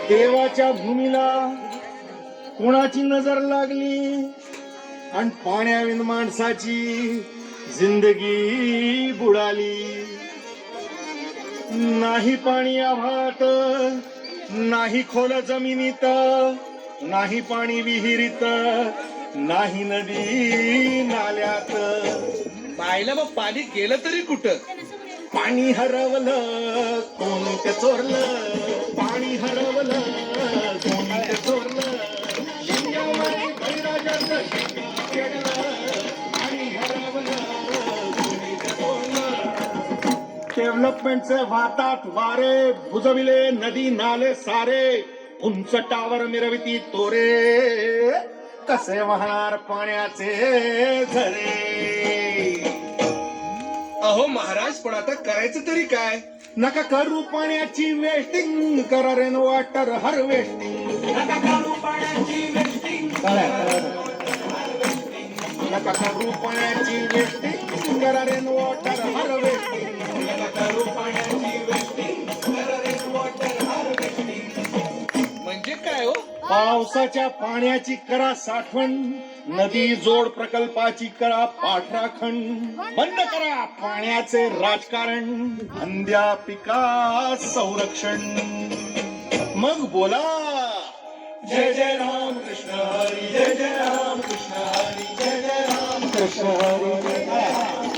देवाच्या भूमीला कोणाची नजर लागली आणि पाण्याविन माणसाची जिंदगी बुडाली. नाही पाणी आभाळात, नाही खोल जमिनीत, नाही पाणी विहिरीत, नाही नदी नाल्यात. पाहिलं मग पाणी गेलं तरी कुठं? पाणी हरवलं कोण ते चोरलं, पाणी हरवलं कोण ते चोरलं. शिंगामारी बळीराजाचं शिंगा पेटलं, पाणी हरवलं कोणी ते चोरलं. डेव्हलपमेंटचे वाहतात वारे, बुजविले नदी नाले सारे, उंच टावर मिरविती तोरे, कसे वाहणार पाण्याचे झरे. अहो महाराज, पण आता करायचं तरी काय? नका करू पाण्याची वेस्टिंग, करा रेन वॉटर हार्वेस्टिंग. नका करू पाण्याची वेस्टिंग, नका करू पाण्याची वेस्टिंग, करा रेन वॉटर हार्वेस्टिंग. नका करू पाण्याची वेस्टिंग, करा रेन वॉटर हार्वेस्टिंग. म्हणजे काय हो? पावसाच्या पाण्याची करा साठवण, नदी जोड प्रकल्पाची करा पाठराखण. बंद करा पाण्याचे राजकारण, अंध्या पिका संरक्षण. मग बोला जय जय राम कृष्ण हरी, जय जय राम कृष्ण हरी, जय जय राम कृष्ण हरी.